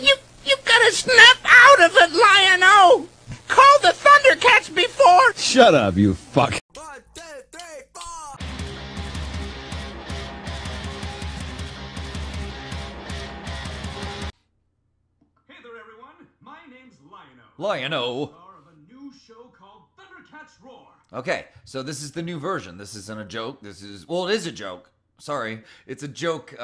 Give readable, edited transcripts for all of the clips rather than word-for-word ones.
You gotta snap out of it, Lion-O! Call the Thundercats before... Shut up, you fuck. 1, 2, 3, 4. Hey there, everyone. My name's Lion-O. Lion-O. Star of a new show called Thundercats Roar. Okay, so this is the new version. This isn't a joke. This is, well, it is a joke. Sorry. It's a joke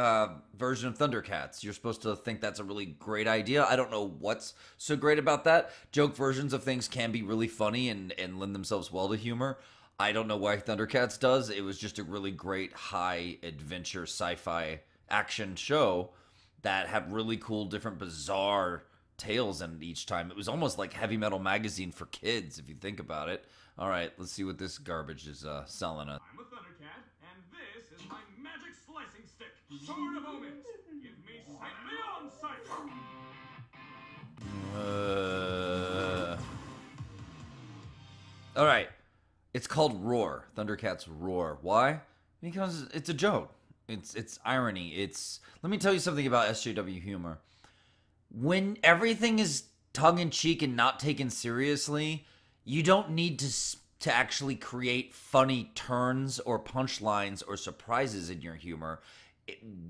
version of Thundercats. You're supposed to think that's a really great idea. I don't know what's so great about that. Joke versions of things can be really funny and lend themselves well to humor. I don't know why Thundercats does. It was just a really great high adventure sci-fi action show that had really cool, different, bizarre tales in it each time. It was almost like Heavy Metal Magazine for kids, if you think about it. All right, let's see what this garbage is selling us. I'm a Thundercat, and this is my magic slicing stick, Sword of Omens. Give me sight beyond sight. All right, it's called Roar. Thundercats Roar. Why? Because it's a joke. It's irony. Let me tell you something about SJW humor. When everything is tongue-in-cheek and not taken seriously, you don't need to actually create funny turns or punchlines or surprises in your humor.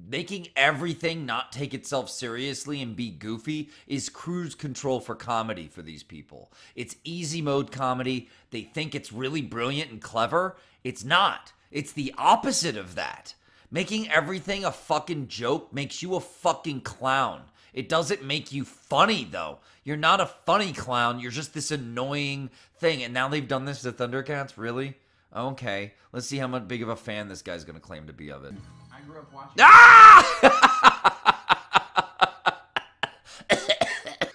Making everything not take itself seriously and be goofy is cruise control for comedy for these people. It's easy mode comedy. They think it's really brilliant and clever. It's not. It's the opposite of that. Making everything a fucking joke makes you a fucking clown. It doesn't make you funny, though. You're not a funny clown. You're just this annoying thing. And now they've done this to Thundercats? Really? Okay. Let's see how much big of a fan this guy's going to claim to be of it. I grew up watching... Ah!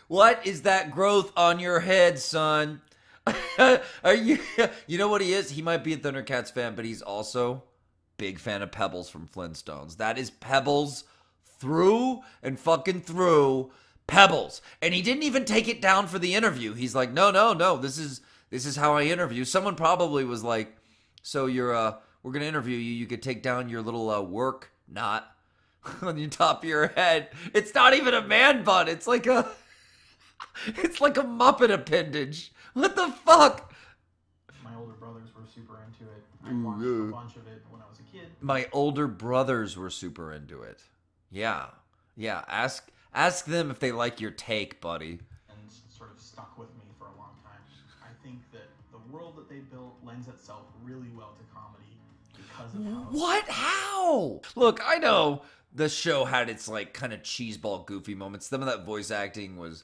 What is that growth on your head, son? Are you... You know what he is? He might be a Thundercats fan, but he's also big fan of Pebbles from Flintstones. That is Pebbles through and fucking through. Pebbles. And he didn't even take it down for the interview. He's like, no, this is how I interview. Someone probably was like, so we're gonna interview you. You could take down your little work knot on your top of your head. It's not even a man bun. It's like a Muppet appendage. What the fuck? My older brothers were super into it. I watched a bunch of it when I was a kid. My older brothers were super into it. Yeah. Ask them if they like your take, buddy. And sort of stuck with me for a long time. I think that the world that they built lends itself really well to comedy because of how... What? How? Look, I know the show had its like kind of cheeseball goofy moments. Some of that voice acting was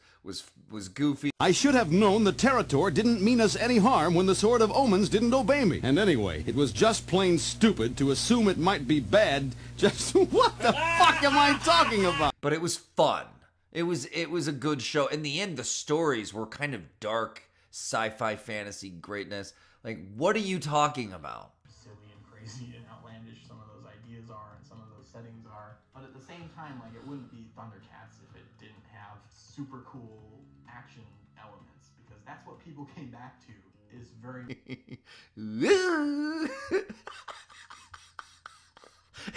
goofy. I should have known the Territor didn't mean us any harm when the Sword of Omens didn't obey me. And anyway, it was just plain stupid to assume it might be bad. Just what the fuck am I talking about? But it was fun. It was a good show. In the end, the stories were kind of dark sci-fi fantasy greatness. Like, what are you talking about? Silly and crazy and outlandish some of those ideas are and some of those settings are. But at the same time, like, it wouldn't be Thundercats if it didn't have super cool action elements, because that's what people came back to, is very...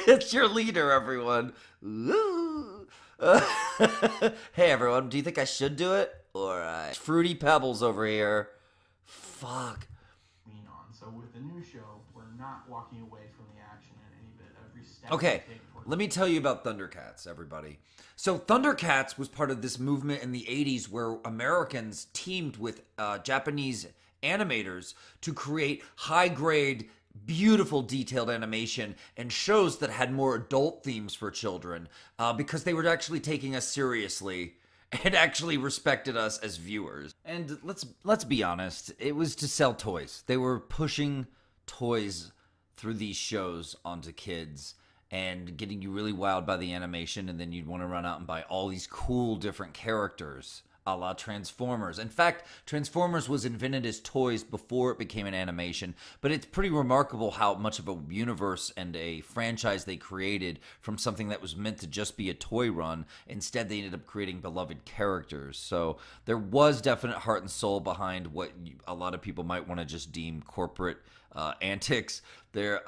It's your leader, everyone. Hey, everyone, do you think I should do it? Or Fruity Pebbles over here. Fuck. Lean on. So with the new show, we're not walking away from the action in any bit. Every step Okay, we take towards... let me tell you about Thundercats, everybody. So Thundercats was part of this movement in the 80s where Americans teamed with Japanese animators to create high-grade, beautiful detailed animation and shows that had more adult themes for children because they were actually taking us seriously and actually respected us as viewers. And let's be honest, it was to sell toys. They were pushing toys through these shows onto kids and getting you really wowed by the animation, and then you'd want to run out and buy all these cool different characters, a la Transformers. In fact, Transformers was invented as toys before it became an animation, but it's pretty remarkable how much of a universe and a franchise they created from something that was meant to just be a toy run. Instead, they ended up creating beloved characters. So there was definite heart and soul behind what a lot of people might want to just deem corporate antics. There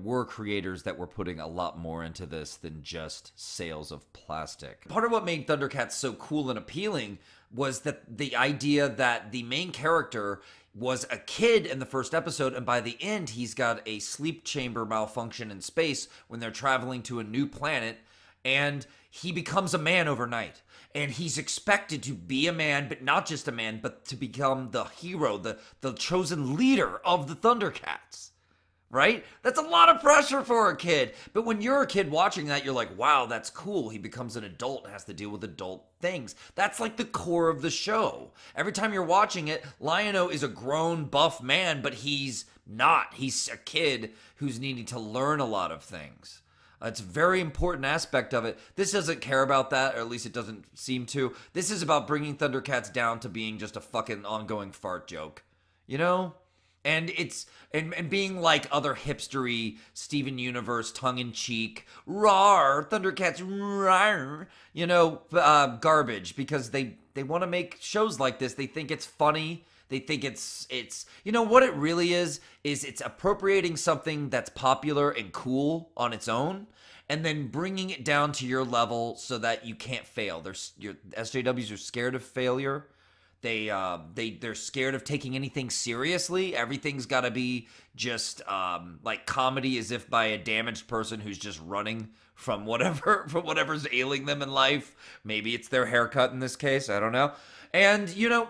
were creators that were putting a lot more into this than just sales of plastic. Part of what made Thundercats so cool and appealing was that the idea that the main character was a kid in the first episode, and by the end, he's got a sleep chamber malfunction in space when they're traveling to a new planet, and he becomes a man overnight. And he's expected to be a man, but not just a man, but to become the hero, the chosen leader of the Thundercats. Right? That's a lot of pressure for a kid. But when you're a kid watching that, you're like, wow, that's cool. He becomes an adult and has to deal with adult things. That's like the core of the show. Every time you're watching it, Lion-O is a grown, buff man, but he's not. He's a kid who's needing to learn a lot of things. It's a very important aspect of it. This doesn't care about that, or at least it doesn't seem to. This is about bringing Thundercats down to being just a fucking ongoing fart joke. You know? And it's and being like other hipstery Steven Universe tongue-in-cheek rawr Thundercats rawr, you know, garbage, because they want to make shows like this. They think it's funny. They think it's you know what it really is it's appropriating something that's popular and cool on its own, and then bringing it down to your level so that you can't fail. Your SJWs are scared of failure. They're scared of taking anything seriously. Everything's got to be just like comedy, as if by a damaged person who's just running from whatever's ailing them in life. Maybe it's their haircut in this case. I don't know. And you know,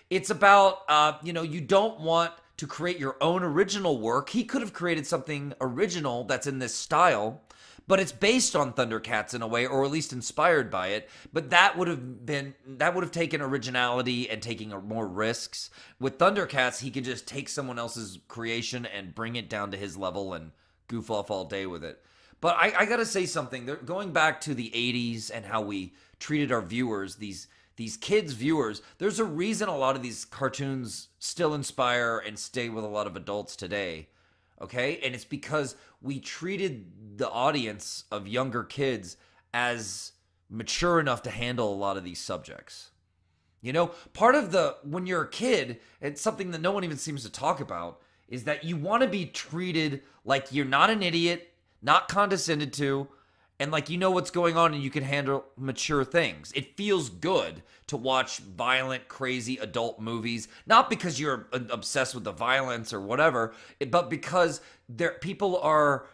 it's about you know, you don't want to create your own original work. He could have created something original that's in this style, but it's based on Thundercats in a way, or at least inspired by it. But that would have taken originality and taking more risks. With Thundercats, he could just take someone else's creation and bring it down to his level and goof off all day with it. But I gotta say something. Going back to the 80s and how we treated our viewers, these kids' viewers, there's a reason a lot of these cartoons still inspire and stay with a lot of adults today. Okay? And it's because we treated the audience of younger kids as mature enough to handle a lot of these subjects. You know, part of when you're a kid, it's something that no one even seems to talk about, is that you want to be treated like you're not an idiot, not condescended to, and like you know what's going on and you can handle mature things. It feels good to watch violent, crazy adult movies, not because you're obsessed with the violence or whatever, but because people are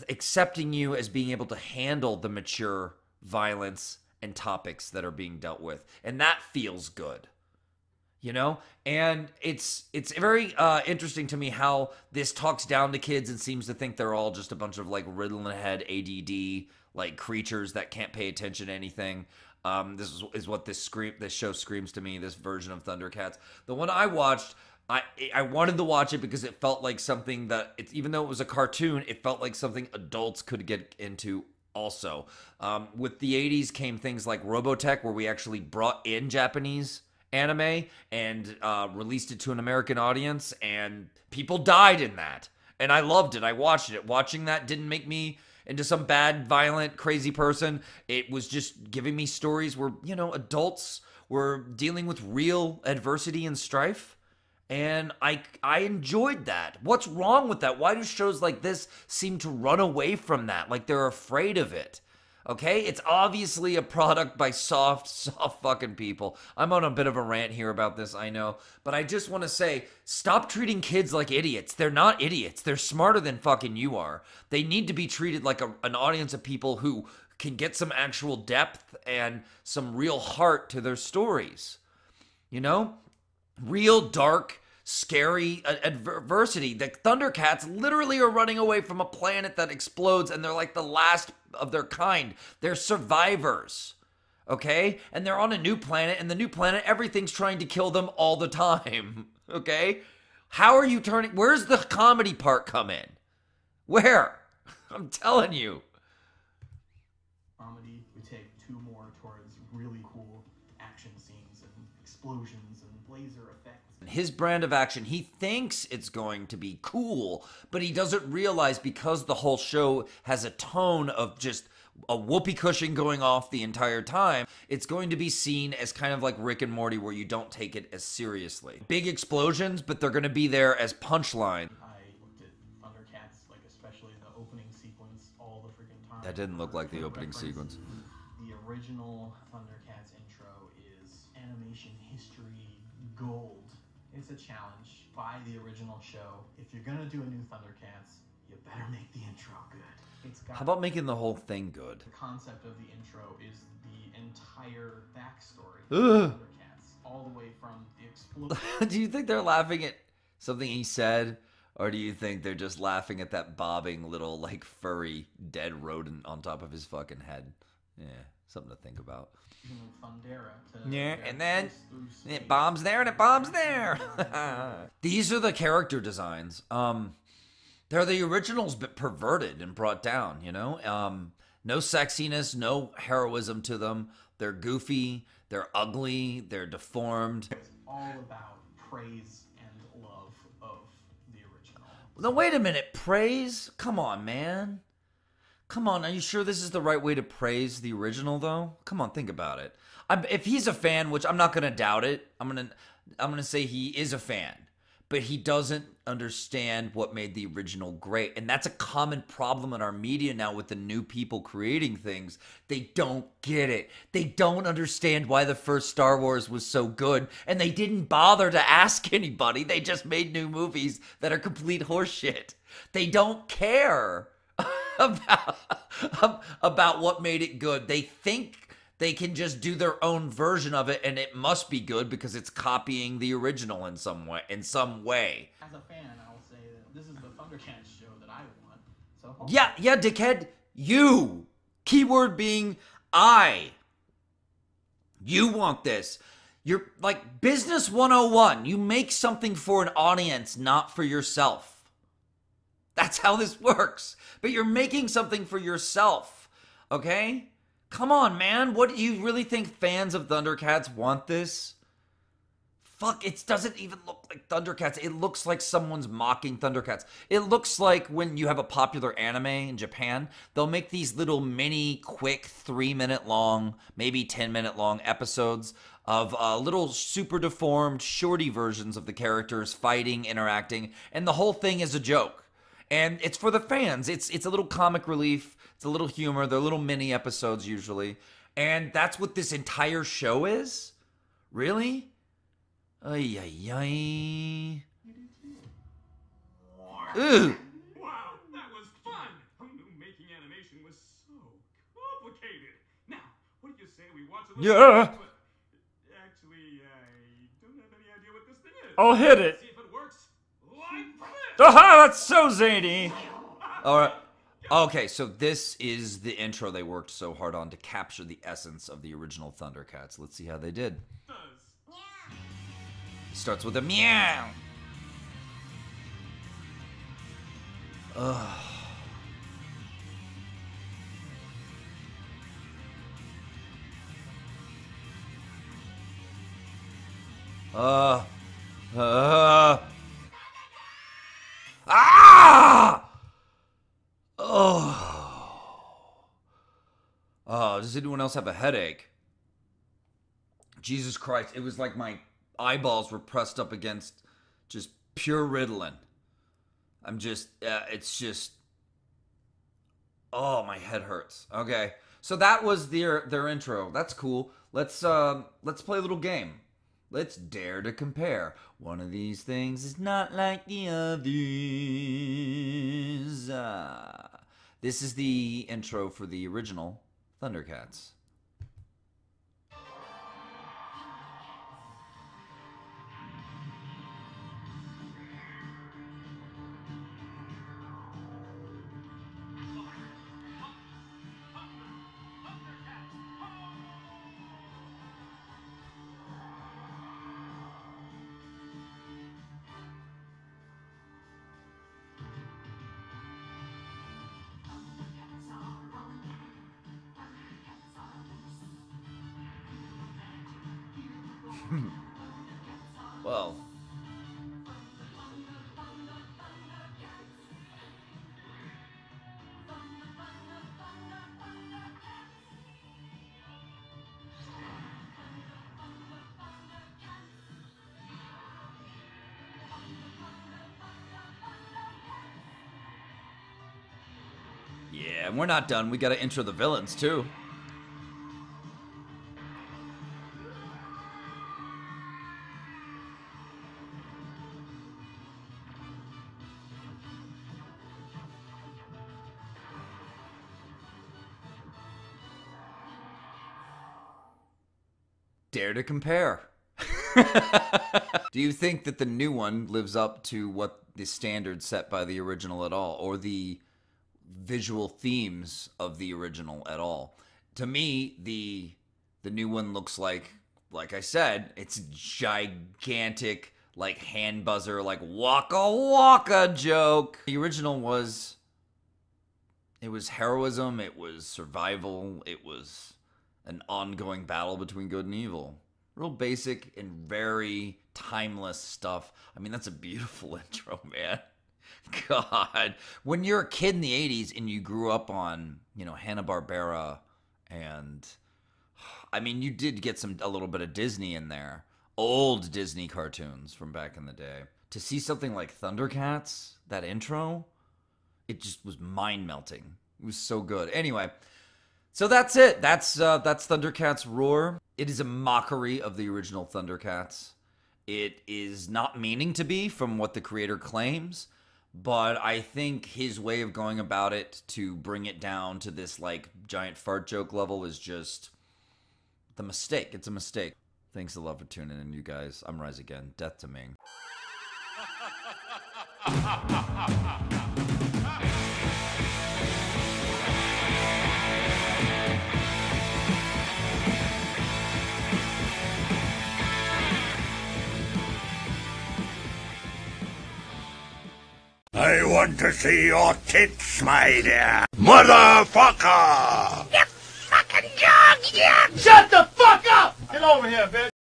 accepting you as being able to handle the mature violence and topics that are being dealt with. And that feels good. You know? And it's very interesting to me how this talks down to kids and seems to think they're all just a bunch of like riddle in the head ADD like creatures that can't pay attention to anything. This is what this show screams to me, this version of Thundercats. The one I watched, I wanted to watch it because it felt like something that, even though it was a cartoon, it felt like something adults could get into also. With the 80s came things like Robotech, where we actually brought in Japanese anime and released it to an American audience, and people died in that. And I loved it. I watched it. Watching that didn't make me into some bad, violent, crazy person. It was just giving me stories where, you know, adults were dealing with real adversity and strife. And I enjoyed that. What's wrong with that? Why do shows like this seem to run away from that? Like they're afraid of it. Okay? It's obviously a product by soft fucking people. I'm on a bit of a rant here about this, I know. But I just want to say, stop treating kids like idiots. They're not idiots. They're smarter than fucking you are. They need to be treated like an audience of people who can get some actual depth and some real heart to their stories. You know? Real dark, scary adversity. The Thundercats literally are running away from a planet that explodes, and they're like the last of their kind. They're survivors. Okay? And they're on a new planet, and the new planet, everything's trying to kill them all the time. Okay? How are you where's the comedy part come in? Where? I'm telling you. Comedy, we take two more towards really cool action scenes and explosions and laser effects. His brand of action, he thinks it's going to be cool, but he doesn't realize, because the whole show has a tone of just a whoopee cushion going off the entire time, it's going to be seen as kind of like Rick and Morty, where you don't take it as seriously. Big explosions, but they're going to be there as punchline. I That didn't look like the opening reference, sequence. The original Thundercats intro is animation history gold. It's a challenge by the original show. If you're gonna do a new Thundercats, you better make the intro good. It's got How about making the whole thing good? the concept of the intro is the entire backstory Ugh. of Thundercats, all the way from the explosion. Do you think they're laughing at something he said? Or do you think they're just laughing at that bobbing little, like, furry dead rodent on top of his fucking head? Yeah, something to think about. Yeah, and then it bombs there and it bombs there. These are the character designs. They're the originals, but perverted and brought down, you know? No sexiness, no heroism to them. They're goofy, they're ugly, they're deformed. It's all about praise and love of the original. No, wait a minute. Praise? Come on, man. Come on. Are you sure this is the right way to praise the original, though? Come on, think about it. If he's a fan, which I'm not going to doubt it, I'm gonna say he is a fan, but he doesn't understand what made the original great. And that's a common problem in our media now with the new people creating things. They don't get it. They don't understand why the first Star Wars was so good. And they didn't bother to ask anybody. They just made new movies that are complete horseshit. They don't care about what made it good. They think they can just do their own version of it, and it must be good because it's copying the original in some way. As a fan, I'll say that this is the Thundercats show that I want. So Yeah, dickhead. You. Keyword being I. You want this. You're like business 101. You make something for an audience, not for yourself. That's how this works. But you're making something for yourself. Okay? Come on, man. What do you really think fans of Thundercats want this? Fuck, it doesn't even look like Thundercats. It looks like someone's mocking Thundercats. It looks like when you have a popular anime in Japan, they'll make these little mini, quick, 3-minute long, maybe 10-minute long episodes of little super deformed, shorty versions of the characters fighting, interacting, and the whole thing is a joke. And it's for the fans. It's a little comic relief. It's a little humor. They're little mini episodes usually. And that's what this entire show is? Really? Ay, ay, ay. Ooh. Wow, that was fun! Who knew making animation was so complicated? Now, what do you say we watch a little Yeah. bit? Actually, I don't have any idea what this thing is. I'll hit it. See if it works like this! Aha, that's so zany. All right. Okay, so this is the intro they worked so hard on to capture the essence of the original Thundercats. Let's see how they did. It starts with a meow. Ugh. Ah! Oh, does anyone else have a headache? Jesus Christ, it was like my eyeballs were pressed up against just pure Ritalin. It's just, oh, my head hurts. Okay, so that was their intro. That's cool. Let's play a little game. Let's dare to compare. One of these things is not like the others. This is the intro for the original Thundercats. Well, yeah. and we're not done. We gotta intro the villains, too. Dare to compare. Do you think that the new one lives up to what the standard set by the original at all, or the visual themes of the original at all? To me, the new one looks like I said, it's gigantic, like hand buzzer, like waka waka joke. The original was, it was heroism, it was survival, it was an ongoing battle between good and evil. Real basic and very timeless stuff. I mean, that's a beautiful intro, man. God. When you're a kid in the 80s and you grew up on, you know, Hanna-Barbera, and I mean, you did get a little bit of Disney in there. Old Disney cartoons from back in the day. To see something like Thundercats, that intro, it just was mind-melting. It was so good. Anyway, so that's it. That's Thundercats Roar. It is a mockery of the original Thundercats. It is not meaning to be, from what the creator claims, but I think his way of going about it to bring it down to this like giant fart joke level is just the mistake. It's a mistake. Thanks a lot for tuning in, you guys. I'm Rise Again. Death to Ming. I want to see your tits, my dear. Motherfucker! Fucking dog, yeah! Shut the fuck up! Get over here, bitch!